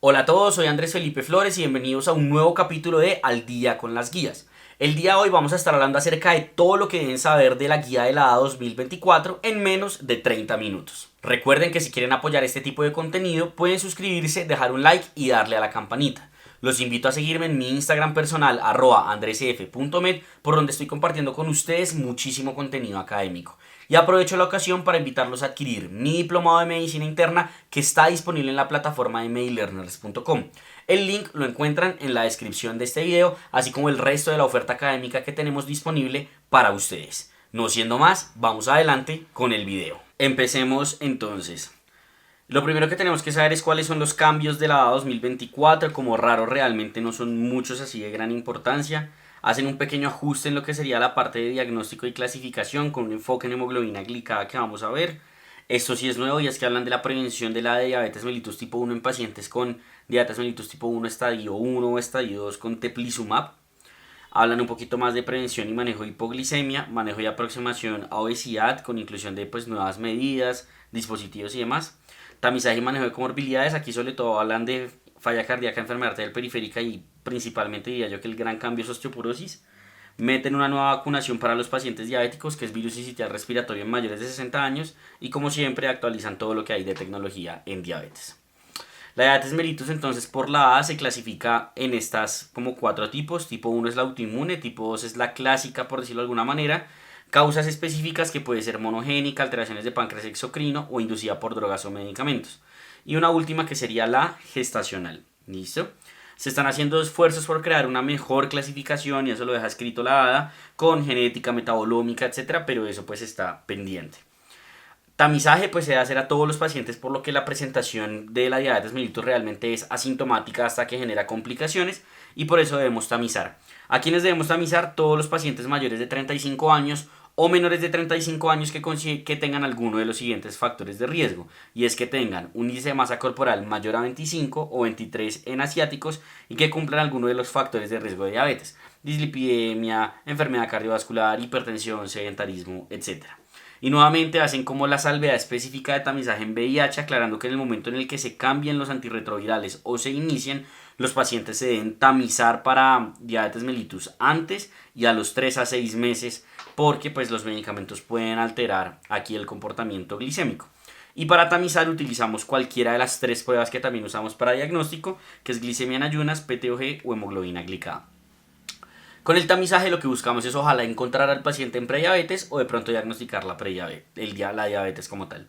Hola a todos, soy Andrés Felipe Flores y bienvenidos a un nuevo capítulo de Al Día con las Guías. El día de hoy vamos a estar hablando acerca de todo lo que deben saber de la guía de la A 2024 en menos de 30 minutos. Recuerden que si quieren apoyar este tipo de contenido pueden suscribirse, dejar un like y darle a la campanita. Los invito a seguirme en mi Instagram personal @andresf.med, por donde estoy compartiendo con ustedes muchísimo contenido académico. Y aprovecho la ocasión para invitarlos a adquirir mi diplomado de medicina interna que está disponible en la plataforma de medlearners.com. El link lo encuentran en la descripción de este video, así como el resto de la oferta académica que tenemos disponible para ustedes. No siendo más, vamos adelante con el video. Empecemos entonces. Lo primero que tenemos que saber es cuáles son los cambios de la A 2024. Como raro, realmente no son muchos así de gran importancia. Hacen un pequeño ajuste en lo que sería la parte de diagnóstico y clasificación con un enfoque en hemoglobina glicada que vamos a ver. Esto sí es nuevo y es que hablan de la prevención de la diabetes mellitus tipo 1 en pacientes con diabetes mellitus tipo 1 estadio 1 o estadio 2 con teplizumab. Hablan un poquito más de prevención y manejo de hipoglicemia, manejo y aproximación a obesidad con inclusión de nuevas medidas, dispositivos y demás. Tamizaje y manejo de comorbilidades, aquí sobre todo hablan de falla cardíaca, enfermedad arterial periférica y principalmente diría yo que el gran cambio es osteoporosis. Meten una nueva vacunación para los pacientes diabéticos que es virus sincitial respiratorio en mayores de 60 años y como siempre actualizan todo lo que hay de tecnología en diabetes. La diabetes mellitus entonces por la A se clasifica en estas como cuatro tipos. Tipo 1 es la autoinmune, tipo 2 es la clásica por decirlo de alguna manera. Causas específicas que puede ser monogénica, alteraciones de páncreas exocrino o inducida por drogas o medicamentos. Y una última que sería la gestacional. ¿Listo? Se están haciendo esfuerzos por crear una mejor clasificación y eso lo deja escrito la ADA con genética, metabolómica, etcétera, pero eso pues está pendiente. Tamizaje pues se debe hacer a todos los pacientes por lo que la presentación de la diabetes mellitus realmente es asintomática hasta que genera complicaciones y por eso debemos tamizar. ¿A quiénes debemos tamizar? Todos los pacientes mayores de 35 años o menores de 35 años que tengan alguno de los siguientes factores de riesgo, y es que tengan un índice de masa corporal mayor a 25 o 23 en asiáticos y que cumplan alguno de los factores de riesgo de diabetes, dislipidemia, enfermedad cardiovascular, hipertensión, sedentarismo, etcétera. Y nuevamente hacen como la salvedad específica de tamizaje en VIH, aclarando que en el momento en el que se cambien los antirretrovirales o se inicien, los pacientes se deben tamizar para diabetes mellitus antes y a los 3 a 6 meses, porque pues los medicamentos pueden alterar aquí el comportamiento glicémico. Y para tamizar utilizamos cualquiera de las tres pruebas que también usamos para diagnóstico, que es glicemia en ayunas, PTOG o hemoglobina glicada. Con el tamizaje lo que buscamos es ojalá encontrar al paciente en prediabetes o de pronto diagnosticar la diabetes como tal.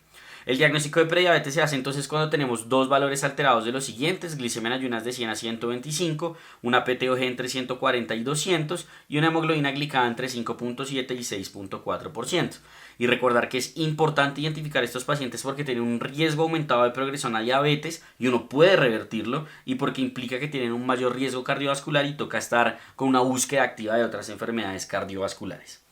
El diagnóstico de prediabetes se hace entonces cuando tenemos dos valores alterados de los siguientes: glicemia en ayunas de 100 a 125, una PTOG entre 140 y 200 y una hemoglobina glicada entre 5.7 y 6.4%. Y recordar que es importante identificar estos pacientes porque tienen un riesgo aumentado de progresión a diabetes y uno puede revertirlo, y porque implica que tienen un mayor riesgo cardiovascular y toca estar con una búsqueda activa de otras enfermedades cardiovasculares.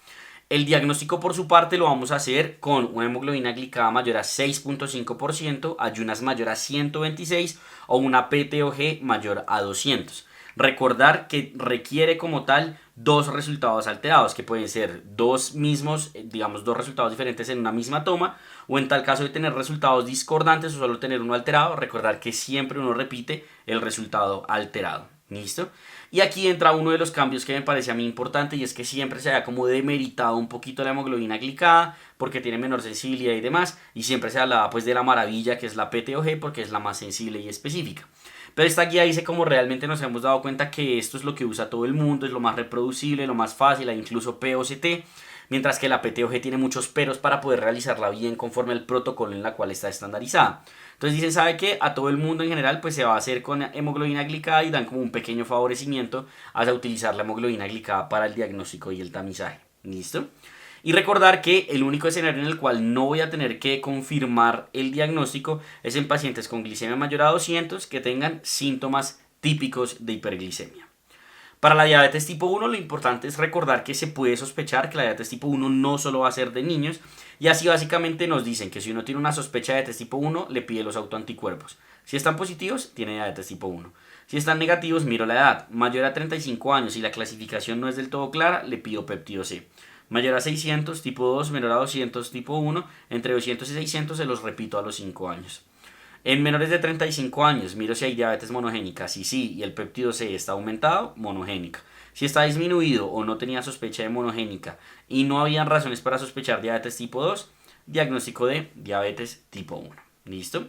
El diagnóstico por su parte lo vamos a hacer con una hemoglobina glicada mayor a 6.5%, ayunas mayor a 126 o una PTOG mayor a 200. Recordar que requiere como tal dos resultados alterados, que pueden ser dos mismos, digamos dos resultados diferentes en una misma toma, o en tal caso de tener resultados discordantes o solo tener uno alterado, recordar que siempre uno repite el resultado alterado. ¿Listo? Y aquí entra uno de los cambios que me parece a mí importante, y es que siempre se haya como demeritado un poquito la hemoglobina glicada porque tiene menor sensibilidad y demás, y siempre se hablaba pues de la maravilla que es la PTOG porque es la más sensible y específica. Pero esta guía dice como realmente nos hemos dado cuenta que esto es lo que usa todo el mundo, es lo más reproducible, lo más fácil, hay incluso POCT, mientras que la PTOG tiene muchos peros para poder realizarla bien conforme al protocolo en la cual está estandarizada. Entonces dicen, ¿sabe qué? A todo el mundo en general pues se va a hacer con hemoglobina glicada y dan como un pequeño favorecimiento hacia utilizar la hemoglobina glicada para el diagnóstico y el tamizaje. ¿Listo? Y recordar que el único escenario en el cual no voy a tener que confirmar el diagnóstico es en pacientes con glicemia mayor a 200 que tengan síntomas típicos de hiperglicemia. Para la diabetes tipo 1 lo importante es recordar que se puede sospechar que la diabetes tipo 1 no solo va a ser de niños, y así básicamente nos dicen que si uno tiene una sospecha de diabetes tipo 1 le pide los autoanticuerpos. Si están positivos, tiene diabetes tipo 1. Si están negativos, miro la edad. Mayor a 35 años y la clasificación no es del todo clara, le pido péptido C. Mayor a 600, tipo 2, menor a 200, tipo 1, entre 200 y 600 se los repito a los 5 años. En menores de 35 años, miro si hay diabetes monogénica. Si sí y el péptido C está aumentado, monogénica. Si está disminuido o no tenía sospecha de monogénica y no habían razones para sospechar diabetes tipo 2, diagnóstico de diabetes tipo 1. ¿Listo?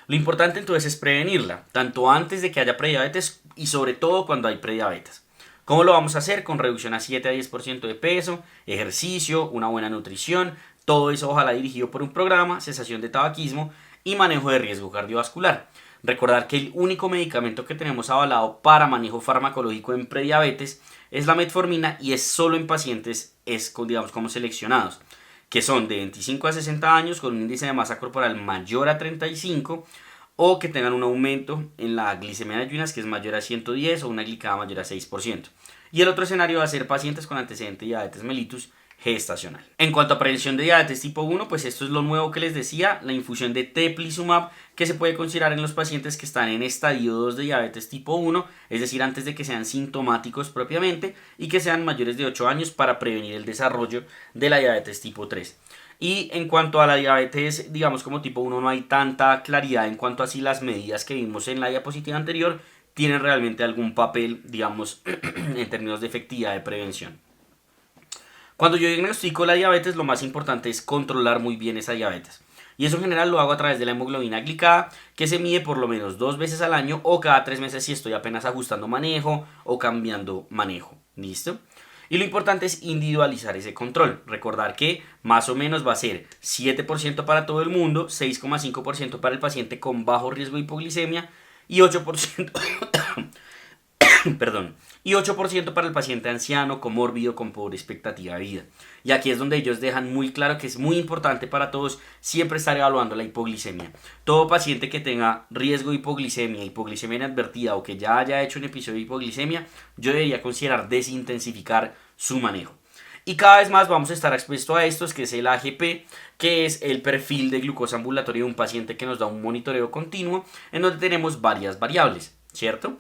Lo importante entonces es prevenirla, tanto antes de que haya prediabetes y sobre todo cuando hay prediabetes. ¿Cómo lo vamos a hacer? Con reducción a 7 a 10% de peso, ejercicio, una buena nutrición, todo eso ojalá dirigido por un programa, cesación de tabaquismo y manejo de riesgo cardiovascular. Recordar que el único medicamento que tenemos avalado para manejo farmacológico en prediabetes es la metformina y es solo en pacientes, digamos, como seleccionados, que son de 25 a 60 años con un índice de masa corporal mayor a 35 o que tengan un aumento en la glicemia de ayunas que es mayor a 110 o una glicada mayor a 6%. Y el otro escenario va a ser pacientes con antecedente de diabetes mellitus gestacional. En cuanto a prevención de diabetes tipo 1, pues esto es lo nuevo que les decía, la infusión de teplizumab que se puede considerar en los pacientes que están en estadio 2 de diabetes tipo 1, es decir, antes de que sean sintomáticos propiamente y que sean mayores de 8 años para prevenir el desarrollo de la diabetes tipo 3. Y en cuanto a la diabetes, digamos como tipo 1, no hay tanta claridad en cuanto a si las medidas que vimos en la diapositiva anterior tienen realmente algún papel, digamos, en términos de efectividad de prevención. Cuando yo diagnostico la diabetes, lo más importante es controlar muy bien esa diabetes. Y eso en general lo hago a través de la hemoglobina glicada, que se mide por lo menos 2 veces al año o cada 3 meses si estoy apenas ajustando manejo o cambiando manejo. ¿Listo? Y lo importante es individualizar ese control. Recordar que más o menos va a ser 7% para todo el mundo, 6,5% para el paciente con bajo riesgo de hipoglicemia y 8% perdón, y 8% para el paciente anciano, comórbido, con pobre expectativa de vida. Y aquí es donde ellos dejan muy claro que es muy importante para todos siempre estar evaluando la hipoglicemia. Todo paciente que tenga riesgo de hipoglicemia inadvertida o que ya haya hecho un episodio de hipoglicemia, yo debería considerar desintensificar su manejo. Y cada vez más vamos a estar expuestos a estos, que es el AGP, que es el perfil de glucosa ambulatoria de un paciente que nos da un monitoreo continuo, en donde tenemos varias variables, ¿cierto?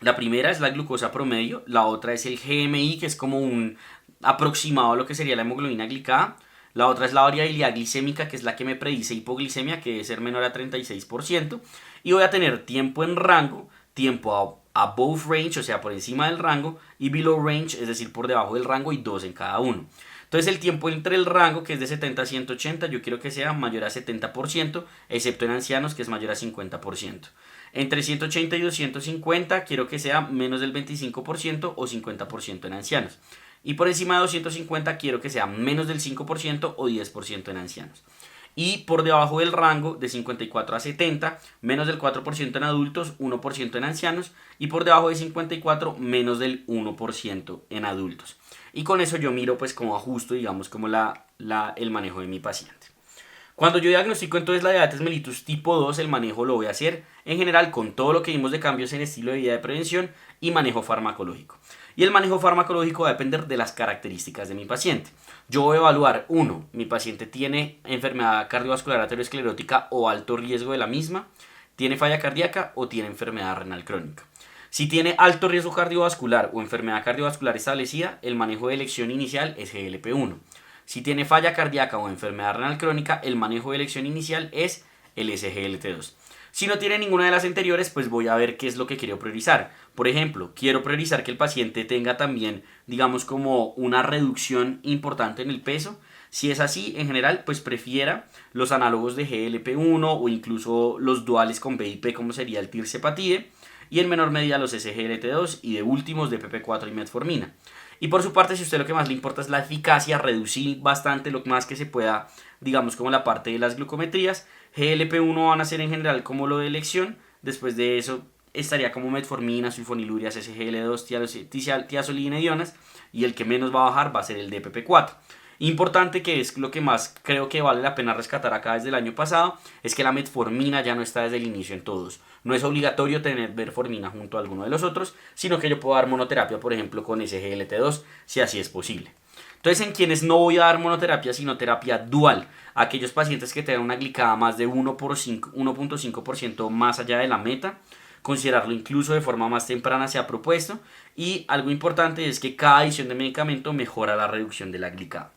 La primera es la glucosa promedio, la otra es el GMI, que es como un aproximado a lo que sería la hemoglobina glicada. La otra es la variabilidad glicémica, que es la que me predice hipoglicemia, que debe ser menor a 36%. Y voy a tener tiempo en rango, tiempo above range, o sea, por encima del rango, y below range, es decir, por debajo del rango, y 2 en cada uno. Entonces el tiempo entre el rango, que es de 70 a 180, yo quiero que sea mayor a 70%, excepto en ancianos, que es mayor a 50%. Entre 180 y 250 quiero que sea menos del 25% o 50% en ancianos. Y por encima de 250 quiero que sea menos del 5% o 10% en ancianos. Y por debajo del rango de 54 a 70, menos del 4% en adultos, 1% en ancianos. Y por debajo de 54, menos del 1% en adultos. Y con eso yo miro pues como ajusto, digamos, como el manejo de mi paciente. Cuando yo diagnostico entonces la diabetes mellitus tipo 2, el manejo lo voy a hacer en general con todo lo que vimos de cambios en estilo de vida de prevención y manejo farmacológico. Y el manejo farmacológico va a depender de las características de mi paciente. Yo voy a evaluar, uno, mi paciente tiene enfermedad cardiovascular aterosclerótica o alto riesgo de la misma, tiene falla cardíaca o tiene enfermedad renal crónica. Si tiene alto riesgo cardiovascular o enfermedad cardiovascular establecida, el manejo de elección inicial es GLP-1. Si tiene falla cardíaca o enfermedad renal crónica, el manejo de elección inicial es el SGLT2. Si no tiene ninguna de las anteriores, pues voy a ver qué es lo que quiero priorizar. Por ejemplo, quiero priorizar que el paciente tenga también, digamos, como una reducción importante en el peso. Si es así, en general, pues prefiera los análogos de GLP-1 o incluso los duales con BIP, como sería el tirzepatide, y en menor medida los SGLT2 y de últimos de PP4 y metformina. Y por su parte, si a usted lo que más le importa es la eficacia, reducir bastante lo más que se pueda, digamos, como la parte de las glucometrías, GLP-1 van a ser en general como lo de elección. Después de eso estaría como metformina, sulfonilurias, SGL2, tiazolina y ionas. Y el que menos va a bajar va a ser el DPP4. Importante, que es lo que más creo que vale la pena rescatar acá desde el año pasado, es que la metformina ya no está desde el inicio en todos. No es obligatorio tener metformina junto a alguno de los otros, sino que yo puedo dar monoterapia, por ejemplo, con SGLT2, si así es posible. Entonces, en quienes no voy a dar monoterapia, sino terapia dual, aquellos pacientes que tengan una glicada más de 1.5% más allá de la meta, considerarlo incluso de forma más temprana se ha propuesto. Y algo importante es que cada adición de medicamento mejora la reducción de la glicada.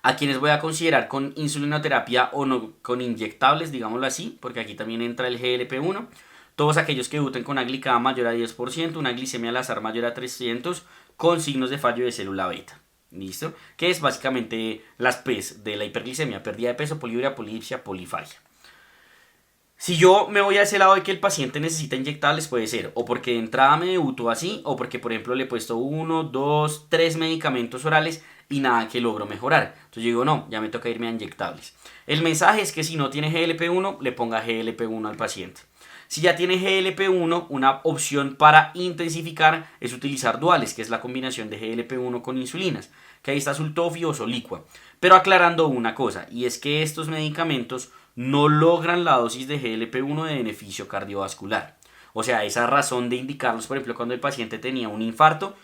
A quienes voy a considerar con insulinoterapia o no con inyectables, digámoslo así, porque aquí también entra el GLP-1. Todos aquellos que debuten con una glicada mayor a 10%, una glicemia al azar mayor a 300, con signos de fallo de célula beta. ¿Listo? Que es básicamente las P's de la hiperglicemia: pérdida de peso, poliuria, polidipsia, polifagia. Si yo me voy a ese lado de que el paciente necesita inyectables, puede ser o porque de entrada me debuto así, o porque por ejemplo le he puesto 1, 2, 3 medicamentos orales y nada que logro mejorar. Entonces yo digo, no, ya me toca irme a inyectables. El mensaje es que si no tiene GLP-1, le ponga GLP-1 al paciente. Si ya tiene GLP-1, una opción para intensificar es utilizar duales, que es la combinación de GLP-1 con insulinas, que ahí está Sultofy o Solicua. Pero aclarando una cosa, y es que estos medicamentos no logran la dosis de GLP-1 de beneficio cardiovascular. O sea, esa razón de indicarlos, por ejemplo, cuando el paciente tenía un infarto,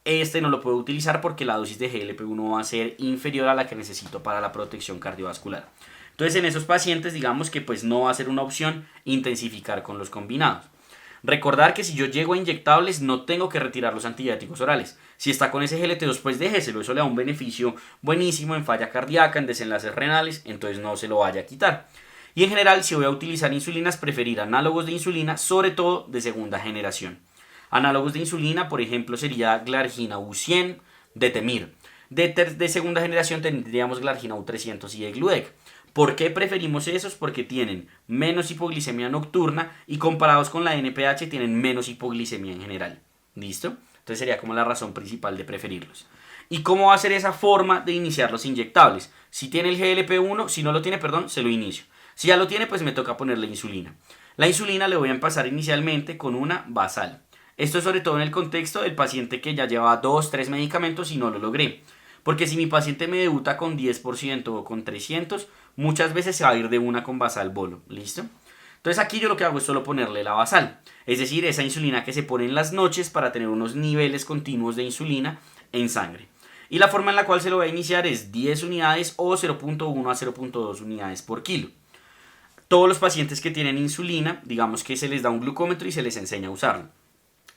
este no lo puedo utilizar porque la dosis de GLP-1 va a ser inferior a la que necesito para la protección cardiovascular. Entonces, en esos pacientes, digamos que pues no va a ser una opción intensificar con los combinados. Recordar que si yo llego a inyectables no tengo que retirar los antibióticos orales. Si está con SGLT2, pues déjeselo, eso le da un beneficio buenísimo en falla cardíaca, en desenlaces renales, entonces no se lo vaya a quitar. Y en general, si voy a utilizar insulinas, preferir análogos de insulina, sobre todo de segunda generación. Análogos de insulina, por ejemplo, sería Glargina U100 de Temir. De segunda generación tendríamos Glargina U300 y Egludec. ¿Por qué preferimos esos? Porque tienen menos hipoglicemia nocturna y comparados con la NPH tienen menos hipoglicemia en general. ¿Listo? Entonces sería como la razón principal de preferirlos. ¿Y cómo va a ser esa forma de iniciar los inyectables? Si tiene el GLP-1, si no lo tiene, perdón, se lo inicio. Si ya lo tiene, pues me toca ponerle insulina. La insulina le voy a empezar inicialmente con una basal. Esto es sobre todo en el contexto del paciente que ya lleva 2, 3 medicamentos y no lo logré. Porque si mi paciente me debuta con 10% o con 300, muchas veces se va a ir de una con basal bolo. ¿Listo? Entonces aquí yo lo que hago es solo ponerle la basal. Es decir, esa insulina que se pone en las noches para tener unos niveles continuos de insulina en sangre. Y la forma en la cual se lo voy a iniciar es 10 unidades o 0.1 a 0.2 unidades por kilo. Todos los pacientes que tienen insulina, digamos que se les da un glucómetro y se les enseña a usarlo.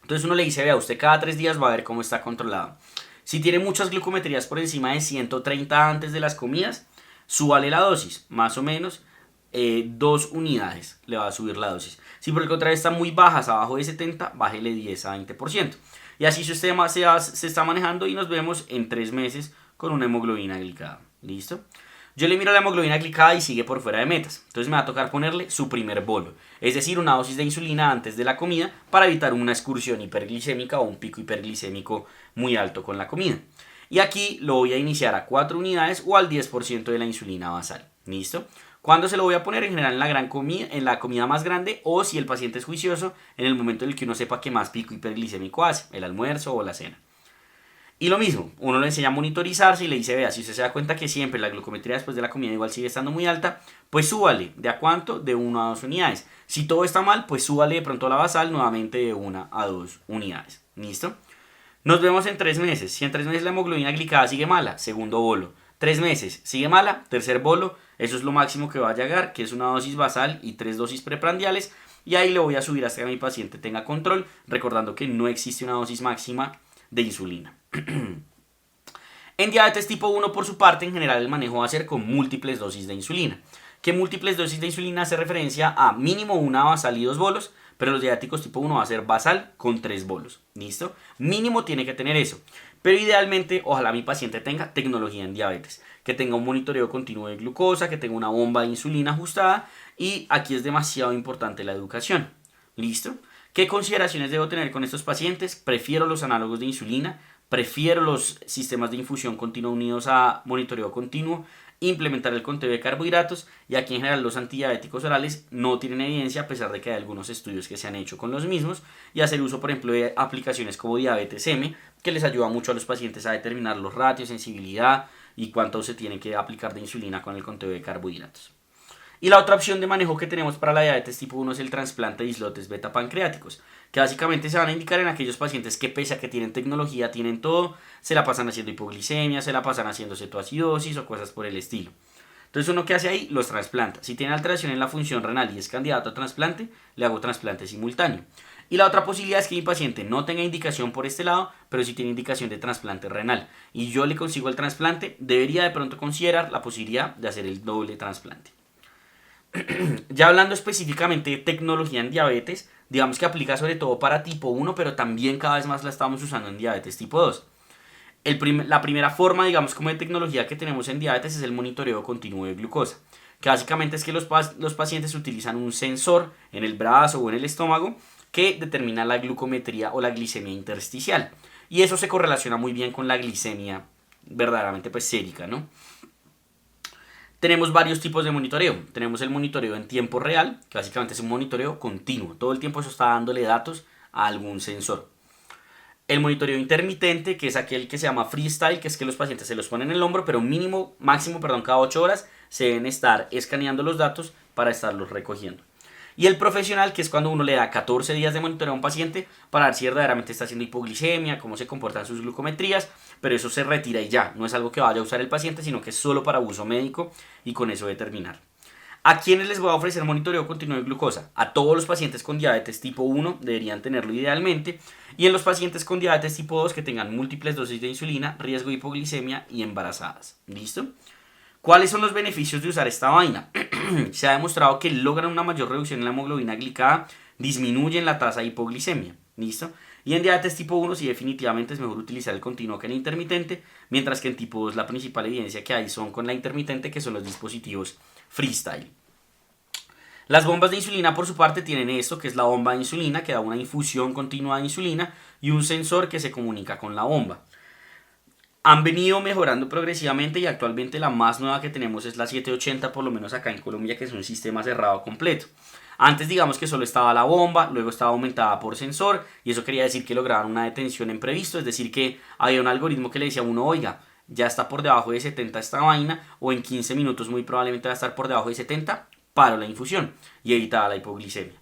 Entonces uno le dice, vea, usted cada 3 días va a ver cómo está controlado. Si tiene muchas glucometrías por encima de 130 antes de las comidas, súbale la dosis, más o menos 2 unidades le va a subir la dosis. Si por el contrario está muy bajas, abajo de 70, bájele 10 a 20%. Y así su sistema se está manejando y nos vemos en 3 meses con una hemoglobina glicada. ¿Listo? Yo le miro la hemoglobina glicada y sigue por fuera de metas. Entonces me va a tocar ponerle su primer bolo. Es decir, una dosis de insulina antes de la comida para evitar una excursión hiperglicémica o un pico hiperglicémico muy alto con la comida. Y aquí lo voy a iniciar a 4 unidades o al 10% de la insulina basal. ¿Listo? ¿Cuándo se lo voy a poner? En general en la comida más grande, o si el paciente es juicioso, en el momento en el que uno sepa qué más pico hiperglicémico hace, el almuerzo o la cena. Y lo mismo, uno le enseña a monitorizarse y le dice, vea, si usted se da cuenta que siempre la glucometría después de la comida igual sigue estando muy alta, pues súbale. ¿De a cuánto? De 1 a 2 unidades. Si todo está mal, pues súbale de pronto a la basal nuevamente de 1 a 2 unidades. ¿Listo? Nos vemos en 3 meses. Si en 3 meses la hemoglobina glicada sigue mala, segundo bolo. 3 meses, sigue mala, tercer bolo. Eso es lo máximo que va a llegar, que es una dosis basal y 3 dosis preprandiales. Y ahí le voy a subir hasta que mi paciente tenga control, recordando que no existe una dosis máxima de insulina. En diabetes tipo 1, por su parte, en general el manejo va a ser con múltiples dosis de insulina. ¿Qué múltiples dosis de insulina hace referencia a mínimo una basal y 2 bolos? Pero los diabéticos tipo 1 va a ser basal con 3 bolos. ¿Listo? Mínimo tiene que tener eso. Pero idealmente, ojalá mi paciente tenga tecnología en diabetes. Que tenga un monitoreo continuo de glucosa, que tenga una bomba de insulina ajustada. Y aquí es demasiado importante la educación. ¿Listo? ¿Qué consideraciones debo tener con estos pacientes? Prefiero los análogos de insulina. Prefiero los sistemas de infusión continua unidos a monitoreo continuo, implementar el conteo de carbohidratos, y aquí en general los antidiabéticos orales no tienen evidencia a pesar de que hay algunos estudios que se han hecho con los mismos, y hacer uso por ejemplo de aplicaciones como Diabetes M, que les ayuda mucho a los pacientes a determinar los ratios, sensibilidad y cuánto se tiene que aplicar de insulina con el conteo de carbohidratos. Y la otra opción de manejo que tenemos para la diabetes tipo 1 es el trasplante de islotes beta pancreáticos, que básicamente se van a indicar en aquellos pacientes que pese a que tienen tecnología, tienen todo, se la pasan haciendo hipoglicemia, se la pasan haciendo cetoacidosis o cosas por el estilo. Entonces uno que hace ahí, los trasplanta. Si tiene alteración en la función renal y es candidato a trasplante, le hago trasplante simultáneo. Y la otra posibilidad es que mi paciente no tenga indicación por este lado, pero sí tiene indicación de trasplante renal. Y yo le consigo el trasplante, debería de pronto considerar la posibilidad de hacer el doble trasplante. Ya hablando específicamente de tecnología en diabetes, digamos que aplica sobre todo para tipo 1, pero también cada vez más la estamos usando en diabetes tipo 2. La primera forma, digamos, como de tecnología que tenemos en diabetes es el monitoreo continuo de glucosa, que básicamente es que los pacientes utilizan un sensor en el brazo o en el estómago que determina la glucometría o la glicemia intersticial. Y eso se correlaciona muy bien con la glicemia verdaderamente pues sérica, ¿no? Tenemos varios tipos de monitoreo. Tenemos el monitoreo en tiempo real, que básicamente es un monitoreo continuo. Todo el tiempo eso está dándole datos a algún sensor. El monitoreo intermitente, que es aquel que se llama freestyle, que es que los pacientes se los ponen en el hombro, pero máximo, cada 8 horas se deben estar escaneando los datos para estarlos recogiendo. Y el profesional, que es cuando uno le da 14 días de monitoreo a un paciente para ver si verdaderamente está haciendo hipoglicemia, cómo se comportan sus glucometrías, pero eso se retira y ya, no es algo que vaya a usar el paciente, sino que es solo para uso médico y con eso determinar. ¿A quiénes les voy a ofrecer monitoreo continuo de glucosa? A todos los pacientes con diabetes tipo 1 deberían tenerlo idealmente, y en los pacientes con diabetes tipo 2 que tengan múltiples dosis de insulina, riesgo de hipoglicemia y embarazadas. ¿Listo? ¿Cuáles son los beneficios de usar esta vaina? Se ha demostrado que logran una mayor reducción en la hemoglobina glicada, disminuyen la tasa de hipoglicemia. ¿Listo? Y en diabetes tipo 1 sí definitivamente es mejor utilizar el continuo que el intermitente, mientras que en tipo 2 la principal evidencia que hay son con la intermitente, que son los dispositivos freestyle. Las bombas de insulina por su parte tienen esto, que es la bomba de insulina, que da una infusión continua de insulina, y un sensor que se comunica con la bomba. Han venido mejorando progresivamente y actualmente la más nueva que tenemos es la 780, por lo menos acá en Colombia, que es un sistema cerrado completo. Antes digamos que solo estaba la bomba, luego estaba aumentada por sensor, y eso quería decir que lograban una detención en previsto, es decir que había un algoritmo que le decía a uno, oiga, ya está por debajo de 70 esta vaina, o en 15 minutos muy probablemente va a estar por debajo de 70, paro la infusión y evitaba la hipoglicemia.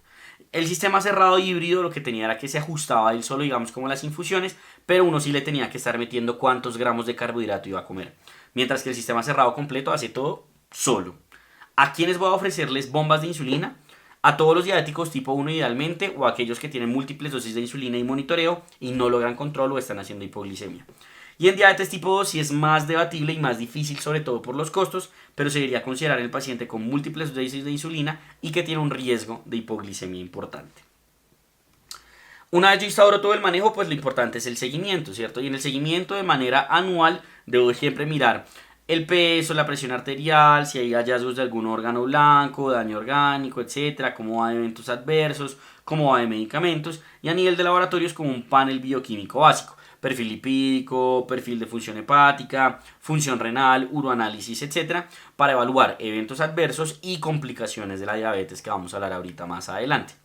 El sistema cerrado híbrido lo que tenía era que se ajustaba él solo, digamos, como las infusiones, pero uno sí le tenía que estar metiendo cuántos gramos de carbohidrato iba a comer. Mientras que el sistema cerrado completo hace todo solo. ¿A quiénes voy a ofrecerles bombas de insulina? A todos los diabéticos tipo 1 idealmente, o a aquellos que tienen múltiples dosis de insulina y monitoreo y no logran control o están haciendo hipoglicemia. Y en diabetes tipo 2 sí es más debatible y más difícil, sobre todo por los costos, pero se debería considerar el paciente con múltiples dosis de insulina y que tiene un riesgo de hipoglicemia importante. Una vez yo instauro todo el manejo, pues lo importante es el seguimiento, ¿cierto? Y en el seguimiento de manera anual debo siempre mirar el peso, la presión arterial, si hay hallazgos de algún órgano blanco, daño orgánico, etcétera, cómo va de eventos adversos, cómo va de medicamentos, y a nivel de laboratorios como un panel bioquímico básico. Perfil lipídico, perfil de función hepática, función renal, uroanálisis, etc. para evaluar eventos adversos y complicaciones de la diabetes que vamos a hablar ahorita más adelante.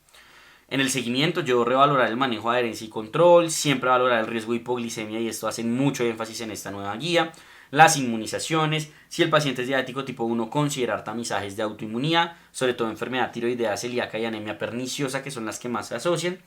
En el seguimiento yo revalorar el manejo de adherencia y control, siempre valorar el riesgo de hipoglicemia y esto hace mucho énfasis en esta nueva guía, las inmunizaciones, si el paciente es diabético tipo 1 considerar tamizajes de autoinmunidad, sobre todo enfermedad tiroidea, celíaca y anemia perniciosa que son las que más se asocian.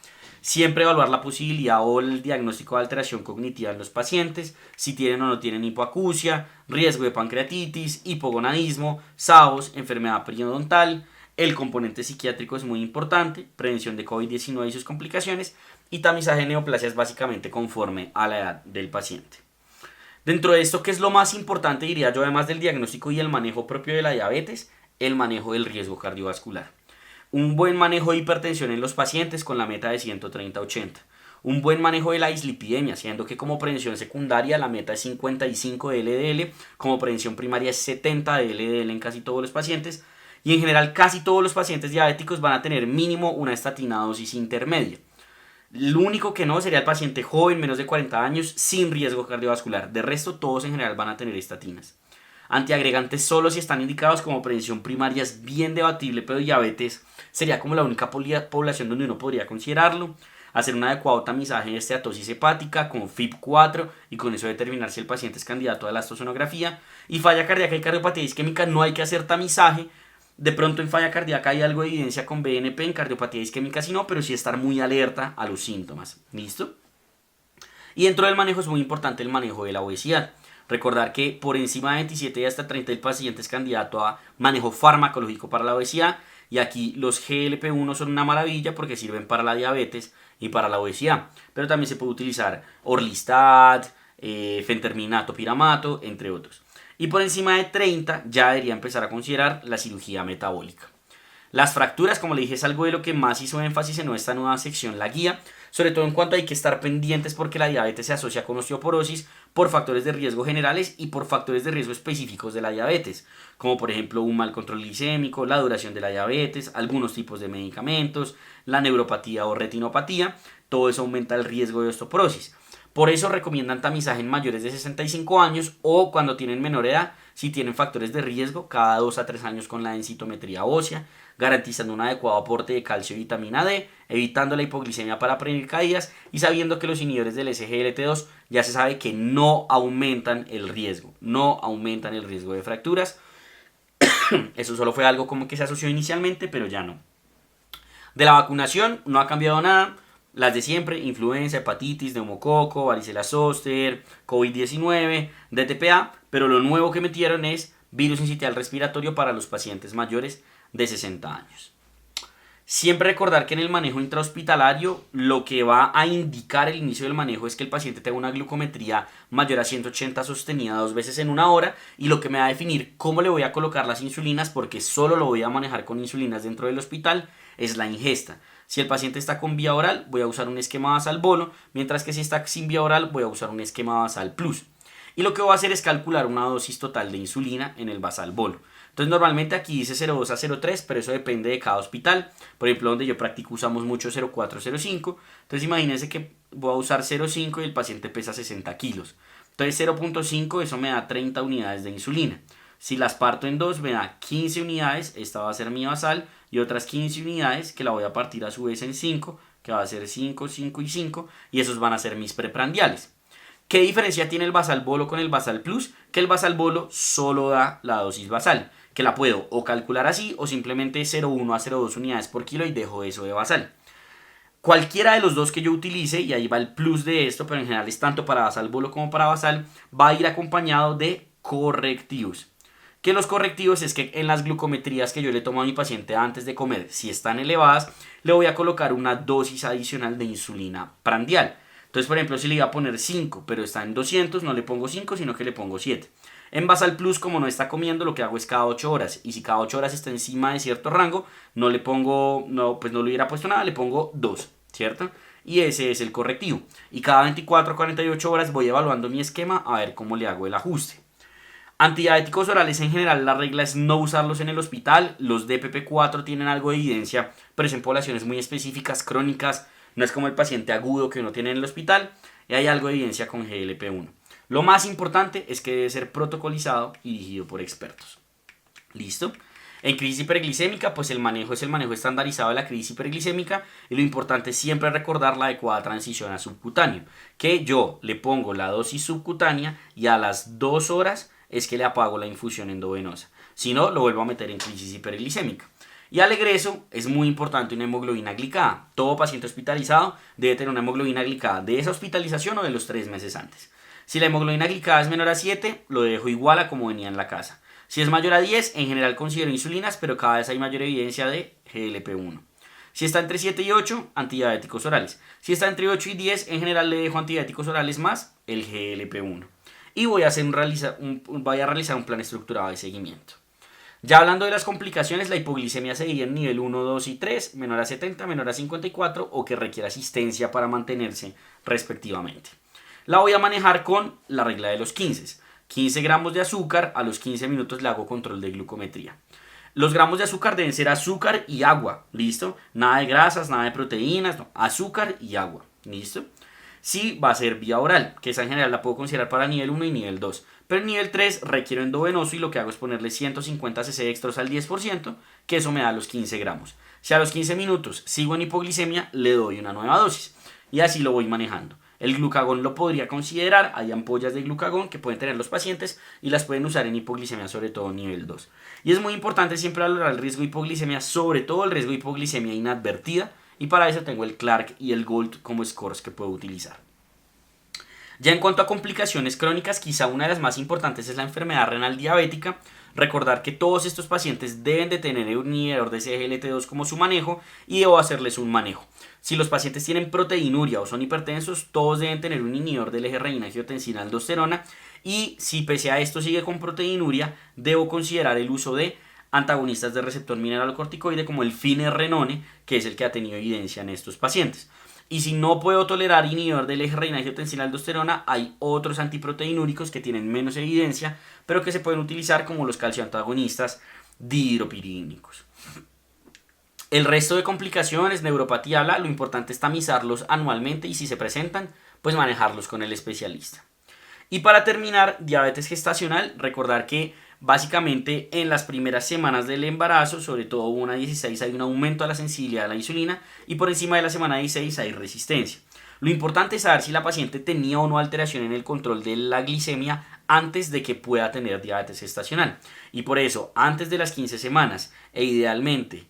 Siempre evaluar la posibilidad o el diagnóstico de alteración cognitiva en los pacientes, si tienen o no tienen hipoacusia, riesgo de pancreatitis, hipogonadismo, SAOS, enfermedad periodontal. El componente psiquiátrico es muy importante, prevención de COVID-19 y sus complicaciones, y tamizaje de neoplasias básicamente conforme a la edad del paciente. Dentro de esto, ¿qué es lo más importante, diría yo, además del diagnóstico y el manejo propio de la diabetes? El manejo del riesgo cardiovascular. Un buen manejo de hipertensión en los pacientes con la meta de 130-80. Un buen manejo de la dislipidemia, siendo que como prevención secundaria la meta es 55 de LDL, como prevención primaria es 70 de LDL en casi todos los pacientes, y en general casi todos los pacientes diabéticos van a tener mínimo una estatina a dosis intermedia. Lo único que no sería el paciente joven, menos de 40 años, sin riesgo cardiovascular. De resto, todos en general van a tener estatinas. Antiagregantes solo si están indicados como prevención primaria es bien debatible, pero diabetes sería como la única población donde uno podría considerarlo. Hacer un adecuado tamizaje de esteatosis hepática con FIB4 y con eso determinar si el paciente es candidato a la elastosonografía. Y falla cardíaca y cardiopatía isquémica no hay que hacer tamizaje. De pronto en falla cardíaca hay algo de evidencia con BNP, en cardiopatía isquémica sí no, pero sí estar muy alerta a los síntomas. ¿Listo? Y dentro del manejo es muy importante el manejo de la obesidad. Recordar que por encima de 27 y hasta 30 el paciente es candidato a manejo farmacológico para la obesidad. Y aquí los GLP-1 son una maravilla porque sirven para la diabetes y para la obesidad. Pero también se puede utilizar orlistat, fenterminato, piramato, entre otros. Y por encima de 30 ya debería empezar a considerar la cirugía metabólica. Las fracturas, como le dije, es algo de lo que más hizo énfasis en esta nueva sección, la guía, sobre todo en cuanto hay que estar pendientes porque la diabetes se asocia con osteoporosis por factores de riesgo generales y por factores de riesgo específicos de la diabetes, como por ejemplo un mal control glicémico, la duración de la diabetes, algunos tipos de medicamentos, la neuropatía o retinopatía, todo eso aumenta el riesgo de osteoporosis. Por eso recomiendan tamizaje en mayores de 65 años o cuando tienen menor edad, si tienen factores de riesgo, cada 2 a 3 años con la densitometría ósea, garantizando un adecuado aporte de calcio y vitamina D, evitando la hipoglicemia para prevenir caídas y sabiendo que los inhibidores del SGLT2 ya se sabe que no aumentan el riesgo de fracturas. Eso solo fue algo como que se asoció inicialmente, pero ya no. De la vacunación no ha cambiado nada. Las de siempre, influenza, hepatitis, neumococo, varicela zoster, COVID-19, DTPA, pero lo nuevo que metieron es virus sincitial respiratorio para los pacientes mayores de 60 años. Siempre recordar que en el manejo intrahospitalario lo que va a indicar el inicio del manejo es que el paciente tenga una glucometría mayor a 180 sostenida 2 veces en una hora y lo que me va a definir cómo le voy a colocar las insulinas, porque solo lo voy a manejar con insulinas dentro del hospital, es la ingesta. Si el paciente está con vía oral, voy a usar un esquema basal bolo, mientras que si está sin vía oral, voy a usar un esquema basal plus. Y lo que voy a hacer es calcular una dosis total de insulina en el basal bolo. Entonces normalmente aquí dice 0,2 a 0,3, pero eso depende de cada hospital. Por ejemplo, donde yo practico usamos mucho 0,4, 0,5. Entonces imagínense que voy a usar 0,5 y el paciente pesa 60 kilos. Entonces 0,5 eso me da 30 unidades de insulina. Si las parto en 2 me da 15 unidades, esta va a ser mi basal, y otras 15 unidades que la voy a partir a su vez en 5, que va a ser 5, 5 y 5, y esos van a ser mis preprandiales. ¿Qué diferencia tiene el basal bolo con el basal plus? Que el basal bolo solo da la dosis basal, que la puedo o calcular así o simplemente 0,1 a 0,2 unidades por kilo y dejo eso de basal. Cualquiera de los dos que yo utilice, y ahí va el plus de esto, pero en general es tanto para basal bolo como para basal, va a ir acompañado de correctivos. Que los correctivos es que en las glucometrías que yo le tomo a mi paciente antes de comer, si están elevadas, le voy a colocar una dosis adicional de insulina prandial. Entonces, por ejemplo, si le iba a poner 5, pero está en 200, no le pongo 5, sino que le pongo 7. En basal plus, como no está comiendo, lo que hago es cada 8 horas. Y si cada 8 horas está encima de cierto rango, no le pongo, pues no le hubiera puesto nada, le pongo 2, ¿cierto? Y ese es el correctivo. Y cada 24 a 48 horas voy evaluando mi esquema a ver cómo le hago el ajuste. Antidiabéticos orales en general, la regla es no usarlos en el hospital. Los DPP-4 tienen algo de evidencia, pero es en poblaciones muy específicas, crónicas. No es como el paciente agudo que uno tiene en el hospital. Y hay algo de evidencia con GLP-1. Lo más importante es que debe ser protocolizado y dirigido por expertos. ¿Listo? En crisis hiperglicémica, pues el manejo es el manejo estandarizado de la crisis hiperglicémica. Y lo importante es siempre recordar la adecuada transición a subcutáneo. Que yo le pongo la dosis subcutánea y a las 2 horas es que le apago la infusión endovenosa. Si no, lo vuelvo a meter en crisis hiperglicémica. Y al egreso es muy importante una hemoglobina glicada. Todo paciente hospitalizado debe tener una hemoglobina glicada de esa hospitalización o de los 3 meses antes. Si la hemoglobina glicada es menor a 7, lo dejo igual a como venía en la casa. Si es mayor a 10, en general considero insulinas, pero cada vez hay mayor evidencia de GLP-1. Si está entre 7 y 8, antidiabéticos orales. Si está entre 8 y 10, en general le dejo antidiabéticos orales más el GLP-1. Y voy a realizar un plan estructurado de seguimiento. Ya hablando de las complicaciones, la hipoglicemia se divide en nivel 1, 2 y 3, menor a 70, menor a 54 o que requiere asistencia para mantenerse respectivamente. La voy a manejar con la regla de los 15. 15 gramos de azúcar, a los 15 minutos le hago control de glucometría. Los gramos de azúcar deben ser azúcar y agua, ¿listo? Nada de grasas, nada de proteínas, no, azúcar y agua, ¿listo? Sí, va a ser vía oral, que esa en general la puedo considerar para nivel 1 y nivel 2. Pero en nivel 3 requiero endovenoso y lo que hago es ponerle 150 cc extras al 10%, que eso me da los 15 gramos. Si a los 15 minutos sigo en hipoglicemia, le doy una nueva dosis. Y así lo voy manejando. El glucagón lo podría considerar, hay ampollas de glucagón que pueden tener los pacientes y las pueden usar en hipoglicemia, sobre todo nivel 2. Y es muy importante siempre valorar el riesgo de hipoglicemia, sobre todo el riesgo de hipoglicemia inadvertida, y para eso tengo el Clark y el Gold como scores que puedo utilizar. Ya en cuanto a complicaciones crónicas, quizá una de las más importantes es la enfermedad renal diabética. Recordar que todos estos pacientes deben de tener un inhibidor de SGLT2 como su manejo y debo hacerles un manejo. Si los pacientes tienen proteinuria o son hipertensos, todos deben tener un inhibidor del eje renina-angiotensina-aldosterona, y si pese a esto sigue con proteinuria, debo considerar el uso de antagonistas del receptor mineralocorticoide como el finerenone, que es el que ha tenido evidencia en estos pacientes. Y si no puedo tolerar inhibidor del eje renina-angiotensina-aldosterona, hay otros antiproteinúricos que tienen menos evidencia, pero que se pueden utilizar como los calcioantagonistas dihidropiridínicos. El resto de complicaciones, neuropatía, lo importante es tamizarlos anualmente y si se presentan, pues manejarlos con el especialista. Y para terminar, diabetes gestacional, recordar que básicamente en las primeras semanas del embarazo, sobre todo una 16, hay un aumento de la sensibilidad a la insulina y por encima de la semana 16 hay resistencia. Lo importante es saber si la paciente tenía o no alteración en el control de la glicemia antes de que pueda tener diabetes gestacional. Y por eso, antes de las 15 semanas e idealmente,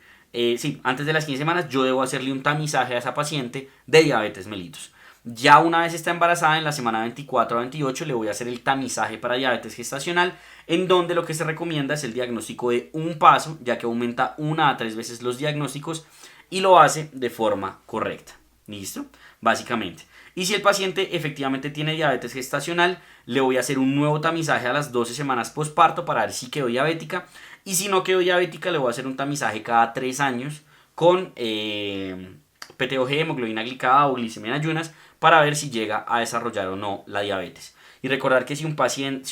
antes de las 15 semanas yo debo hacerle un tamizaje a esa paciente de diabetes mellitus. Ya una vez está embarazada, en la semana 24 a 28 le voy a hacer el tamizaje para diabetes gestacional, en donde lo que se recomienda es el diagnóstico de un paso, ya que aumenta 1 a 3 veces los diagnósticos y lo hace de forma correcta. ¿Listo? Básicamente. Y si el paciente efectivamente tiene diabetes gestacional, le voy a hacer un nuevo tamizaje a las 12 semanas posparto para ver si quedó diabética. Y si no quedó diabética, le voy a hacer un tamizaje cada 3 años con PTOG, hemoglobina glicada o glicemia en ayunas, para ver si llega a desarrollar o no la diabetes. Y recordar que si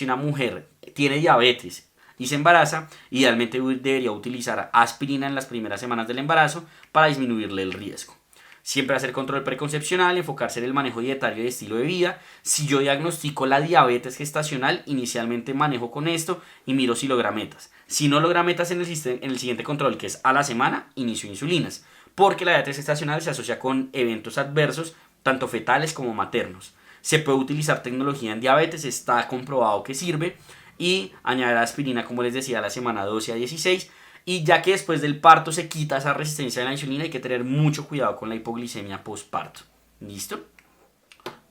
una mujer tiene diabetes y se embaraza, idealmente debería utilizar aspirina en las primeras semanas del embarazo para disminuirle el riesgo. Siempre hacer control preconcepcional, enfocarse en el manejo dietario y estilo de vida. Si yo diagnostico la diabetes gestacional, inicialmente manejo con esto y miro si logra metas. Si no logra metas en el siguiente control, que es a la semana, inicio insulinas. Porque la diabetes gestacional se asocia con eventos adversos, tanto fetales como maternos. Se puede utilizar tecnología en diabetes, está comprobado que sirve. Y añadir aspirina, como les decía, a la semana 12 a 16. Y ya que después del parto se quita esa resistencia a la insulina, hay que tener mucho cuidado con la hipoglicemia postparto. ¿Listo?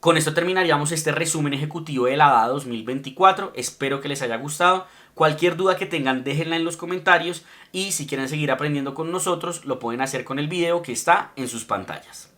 Con esto terminaríamos este resumen ejecutivo de la DAA 2024. Espero que les haya gustado. Cualquier duda que tengan, déjenla en los comentarios. Y si quieren seguir aprendiendo con nosotros, lo pueden hacer con el video que está en sus pantallas.